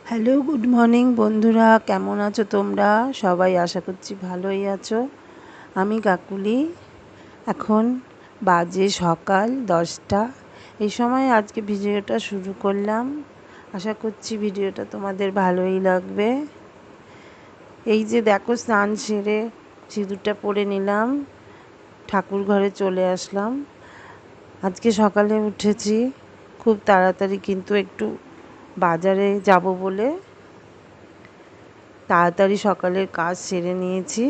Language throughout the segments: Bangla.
হ্যালো, গুড মর্নিং বন্ধুরা, কেমন আছো তোমরা? সবাই আশা করছি ভালোই আছো। আমি কাকুলি। এখন বাজে সকাল 10টা। এই সময় আজকে ভিডিওটা শুরু করলাম। আশা করছি ভিডিওটা তোমাদের ভালোই লাগবে। এই যে দেখো, স্নান সেরে সিঁদুরটা পরে নিলাম, ঠাকুর ঘরে চলে আসলাম। আজকে সকালে উঠেছি খুব তাড়াতাড়ি, কিন্তু একটু বাজারে যাব বলে তাড়াতাড়ি সকালের কাজ সেরে নিয়েছি।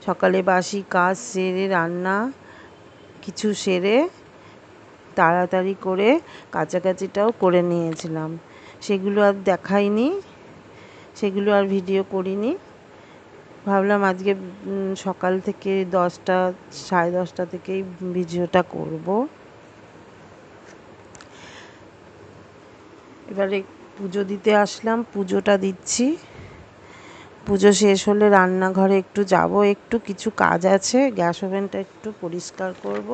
সকালে বাসি কাজ সেরে, রান্না কিছু সেরে তাড়াতাড়ি করে কাচাকাচিটাও করে নিয়েছিলাম। সেগুলো আর দেখাইনি, সেগুলো আর ভিডিও করিনি। ভাবলাম আজকে সকাল থেকে 10টা, 10:30 থেকেই ভিডিওটা করব। এবারে পুজো দিতে আসলাম, পুজোটা দিচ্ছি। পুজো শেষ হলে রান্নাঘরে একটু যাব, একটু কিছু কাজ আছে, গ্যাস ওভেনটা একটু পরিষ্কার করব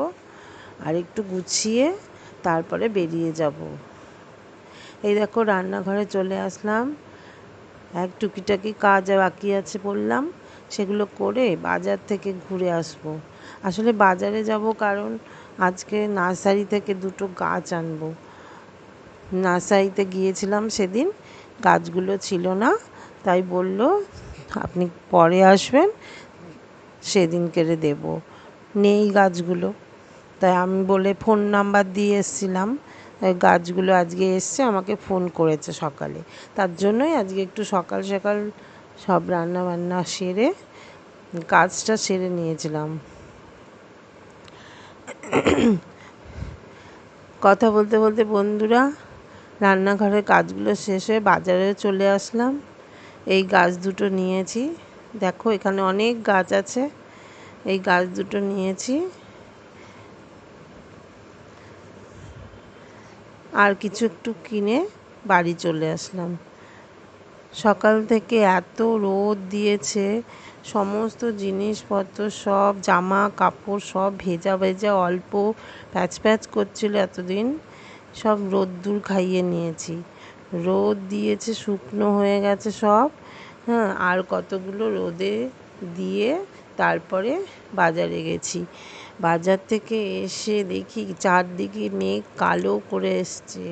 আর একটু গুছিয়ে তারপরে বেরিয়ে যাব। এই দেখো, রান্নাঘরে চলে আসলাম। এক টুকিটাকি কাজ বাকি আছে বললাম, সেগুলো করে বাজার থেকে ঘুরে আসব। আসলে বাজারে যাব কারণ আজকে নার্সারি থেকে 2টো গাছ আনবো। নার্সারিতে গিয়েছিলাম সেদিন, গাছগুলো ছিল না, তাই বলল আপনি পরে আসবেন, সেদিন কেড়ে দেব। নেই গাছগুলো, তাই আমি বলে ফোন নাম্বার দিয়ে এসেছিলাম। গাছগুলো আজকে এসছে, আমাকে ফোন করেছে সকালে। তার জন্যই আজকে একটু সকাল সকাল সব রান্না বান্না সেরে কাজটা সেরে নিয়েছিলাম। কথা বলতে বলতে বন্ধুরা, রান্নাঘরের কাজগুলো শেষ হয়ে বাজারে চলে আসলাম। এই গাছ দুটো নিয়েছি, দেখো এখানে অনেক গাছ আছে। এই গাছ দুটো নিয়েছি, আর কিছু একটু কিনে বাড়ি চলে আসলাম। সকাল থেকে এত রোদ দিয়েছে, সমস্ত জিনিসপত্র সব জামা কাপড় সব ভেজা ভেজা, অল্প প্যাচ প্যাচ করছিল এতদিন, সব রোদ্দুর খাইয়ে নিয়েছি। রোদ দিয়েছে, শুকনো হয়ে গেছে সব। হ্যাঁ, আর কতগুলো রোদে দিয়ে তারপরে বাজারে গেছি। বাজার থেকে এসে দেখি চারদিকে মেঘ কালো করে এসছে।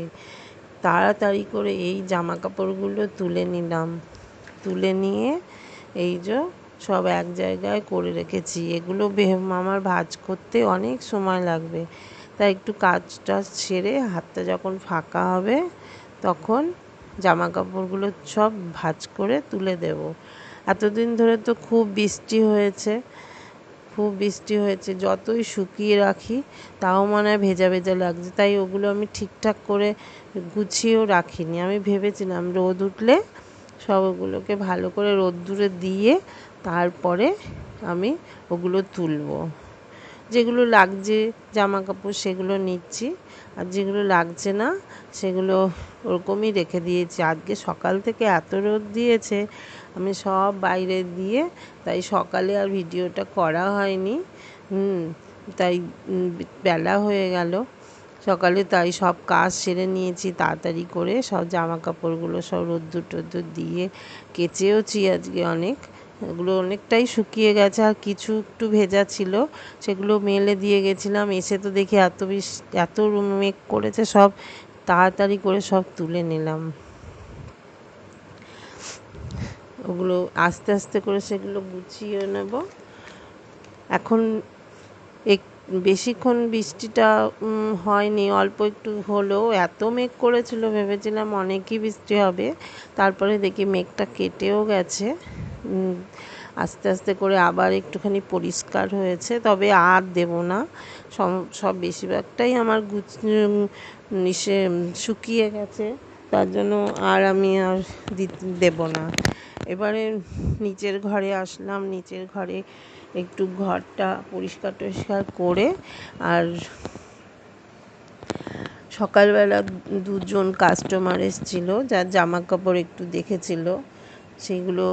তাড়াতাড়ি করে এই জামা কাপড়গুলো তুলে নিলাম। তুলে নিয়ে এই যে সব এক জায়গায় করে রেখেছি। এগুলো আমার ভাঁজ করতে অনেক সময় লাগবে, তাই একটু কাজটা সেরে হাতটা যখন ফাঁকা হবে তখন জামা কাপড়গুলো সব ভাঁজ করে তুলে দেব। এতদিন ধরে তো খুব বৃষ্টি হয়েছে, খুব বৃষ্টি হয়েছে, যতই শুকিয়ে রাখি তাও মনে হয় ভেজা ভেজা লাগছে, তাই ওগুলো আমি ঠিকঠাক করে গুছিয়েও রাখিনি। আমি ভেবেছিলাম রোদ উঠলে সব ওগুলোকে ভালো করে রোদ্দুরে দিয়ে তারপরে আমি ওগুলো তুলবো। যেগুলো লাগছে জামা কাপড় সেগুলো নিচ্ছি, আর যেগুলো লাগছে না সেগুলো ওরকমই রেখে দিয়েছি। আজকে সকাল থেকে এত রোদ দিয়েছে, আমি সব বাইরে দিয়ে, তাই সকালে আর ভিডিওটা করা হয়নি। তাই বেলা হয়ে গেল সকালে, তাই সব কাজ সেরে নিয়েছি তাড়াতাড়ি করে। সব জামা কাপড়গুলো সব রোদ্দুর টোদ্দুর দিয়ে কেচেওছি আজকে অনেক। এগুলো অনেকটাই শুকিয়ে গেছে, আর কিছু একটু ভেজা ছিল, সেগুলো মেলে দিয়ে গেছিলাম। এসে তো দেখি এত মেঘ করেছে, সব তাড়াতাড়ি করে সব তুলে নিলাম। ওগুলো আস্তে আস্তে করে সেগুলো গুছিয়ে নেব। এখন বেশিক্ষণ বৃষ্টিটা হয়নি, অল্প একটু হলেও এত মেঘ করেছিল, ভেবেছিলাম অনেকই বৃষ্টি হবে। তারপরে দেখি মেঘটা কেটেও গেছে। আস্তে আস্তে করে আবার একটুখানি পরিষ্কার হয়েছে, তবে আর দেব না। সব বেশিরভাগটাই আমার শুকিয়ে গেছে, তার জন্য আর আমি আর দেব না। এবারে নিচের ঘরে আসলাম। নিচের ঘরে একটু ঘরটা পরিষ্কার টরিষ্কার করে, আর সকালবেলা 2জন কাস্টমার এসেছিল, যার জামা কাপড় একটু দেখেছিল, সেগুলো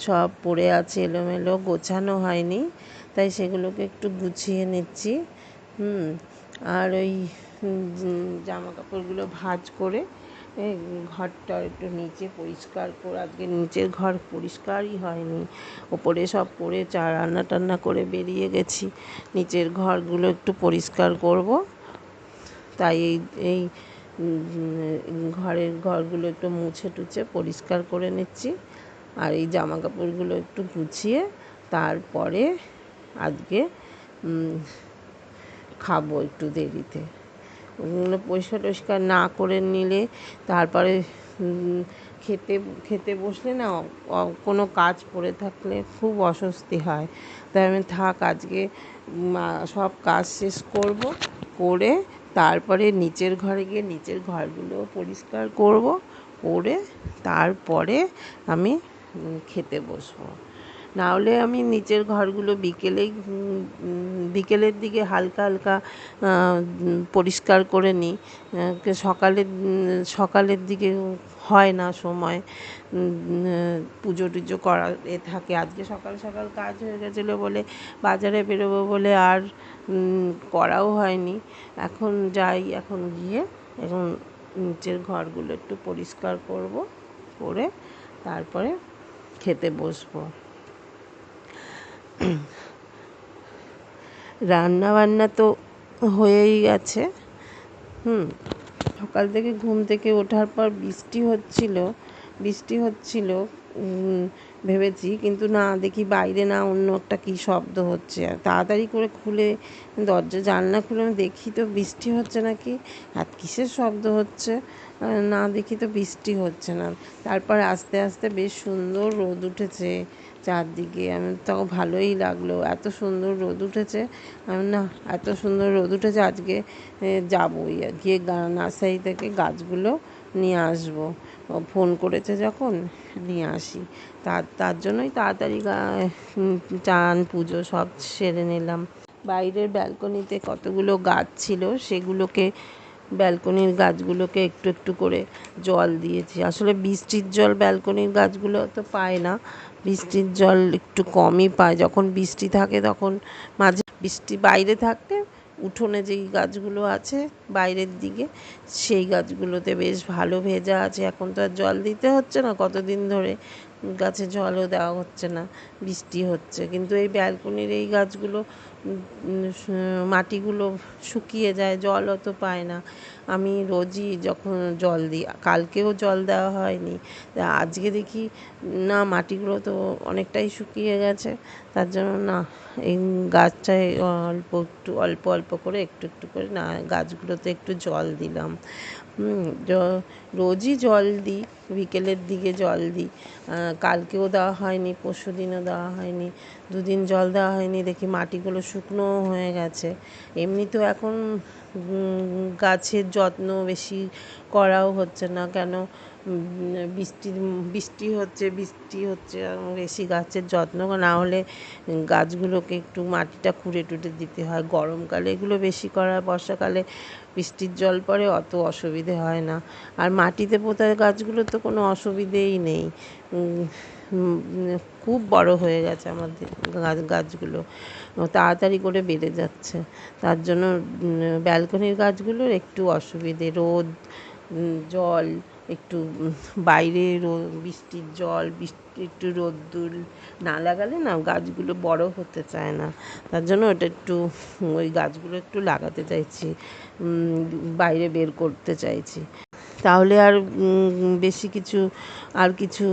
সব পড়ে আছে এলোমেলো, গোছানো হয়নি, তাই সেগুলোকে একটু গুছিয়ে নিচ্ছি। আর ওই জামা কাপড়গুলো ভাঁজ করে এই ঘরটা একটু নিচে পরিষ্কার করে, আজকে নিচের ঘর পরিষ্কারই হয়নি, ওপরে সব করে রান্না টান্না করে বেরিয়ে গেছি, নিচের ঘরগুলো একটু পরিষ্কার করব। তাই এই এই ঘরের ঘরগুলো একটু মুছে টুছে পরিষ্কার করে নিচ্ছি। আর এই জামা কাপড়গুলো একটু গুছিয়ে তারপরে আজকে খাবো একটু দেরিতে। ওগুলো পরিষ্কার টরিষ্কার না করে নিলে তারপরে খেতে খেতে বসলে না কোনো কাজ পড়ে থাকলে খুব অস্বস্তি হয়। তাই আমি থাক আজকে সব কাজ শেষ করব, করে তারপরে নিচের ঘরে গিয়ে নিচের ঘরগুলো পরিষ্কার করব, করে তারপরে আমি খেতে বসবো। নাহলে আমি নিচের ঘরগুলো বিকেলের দিকে হালকা হালকা পরিষ্কার করে নিই। সকালের দিকে হয় না সময়, পুজো টুজো করা থাকে। আজকে সকাল সকাল কাজ হয়ে গেছিলো বলে, বাজারে বেরোবো বলে আর করাও হয়নি। এখন যাই, এখন গিয়ে এখন নিচের ঘরগুলো একটু পরিষ্কার করব, করে তারপরে খেতে বসবো। রান্না বান্না তো হয়েই গেছে। সকাল থেকে ঘুম থেকে ওঠার পর বৃষ্টি হচ্ছিল ভেবেছি, কিন্তু না, দেখি বাইরে না অন্য একটা কী শব্দ হচ্ছে। আর তাড়াতাড়ি করে খুলে দরজা জানলা খুলে আমি দেখি তো বৃষ্টি হচ্ছে নাকি, আর কিসের শব্দ হচ্ছে না দেখি তো বৃষ্টি হচ্ছে না। তারপর আস্তে আস্তে বেশ সুন্দর রোদ উঠেছে চারদিকে। আমি তখন ভালোই লাগলো, এত সুন্দর রোদ উঠেছে। আমি না, এত সুন্দর রোদ উঠেছে, আজকে যাবোই গিয়ে নার্সারি থেকে গাছগুলো নিয়ে আসবো। ফোন করেছে যখন, নিয়ে আসি। তার জন্যই তাড়াতাড়ি চান পুজো সব সেরে নিলাম। বাইরের ব্যালকনিতে কতগুলো গাছ ছিল, ব্যালকনির গাছগুলোকে একটু একটু করে জল দিয়েছি। আসলে বৃষ্টির জল ব্যালকনির গাছগুলো তো পায় না, বৃষ্টির জল একটু কমই পায়। যখন বৃষ্টি থাকে তখন বৃষ্টি বাইরে থাকলে উঠোনে যেই গাছগুলো আছে বাইরের দিকে, সেই গাছগুলোতে বেশ ভালো ভেজা আছে। এখন তো আর জল দিতে হচ্ছে না, কতদিন ধরে গাছে জলও দেওয়া হচ্ছে না, বৃষ্টি হচ্ছে। কিন্তু এই ব্যালকনির এই গাছগুলো মাটিগুলো শুকিয়ে যায়, জল অত পায় না। আমি রোজই যখন জল দিই, কালকেও জল দেওয়া হয়নি, আজকে দেখি না মাটিগুলো তো অনেকটাই শুকিয়ে গেছে। তার জন্য না, এই গাছটায় অল্প অল্প করে একটু একটু করে না গাছগুলোতে একটু জল দিলাম। রোজই জল দিই, বিকেলের দিকে জল দিই। কালকেও দেওয়া হয়নি, পরশুদিনও দেওয়া হয়নি, দুদিন জল দেওয়া হয়নি। দেখি মাটিগুলো শুকনো হয়ে গেছে। এমনিতেও এখন গাছের যত্ন বেশি করাও হচ্ছে না, কেন বৃষ্টি হচ্ছে বেশি গাছের যত্ন না হলে গাছগুলোকে একটু মাটিটা খুঁড়ে টুটে দিতে হয়। গরমকালে এগুলো বেশি করা, বর্ষাকালে বৃষ্টির জল পড়ে, অত অসুবিধে হয় না। আর মাটিতে পোতা গাছগুলো তো কোনো অসুবিধেই নেই। খুব বড় হয়ে গেছে আমাদের গাছগুলো, তাড়াতাড়ি করে বেড়ে যাচ্ছে। তার জন্য ব্যালকনির গাছগুলোর একটু অসুবিধে, রোদ জল একটু বাইরে বৃষ্টির জল একটু রোদ্দুর না লাগালে না গাছগুলো বড় হতে চায় না। তার জন্য ওই গাছগুলো একটু লাগাতে চাইছি, বাইরে বের করতে চাইছি। তাহলে আর বেশি কিছু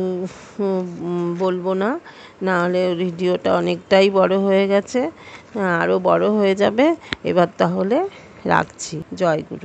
বলবো না, নাহলে ভিডিওটা অনেকটাই বড় হয়ে গেছে, আরও বড় হয়ে যাবে। এবার তাহলে রাখছি। জয় গুরু।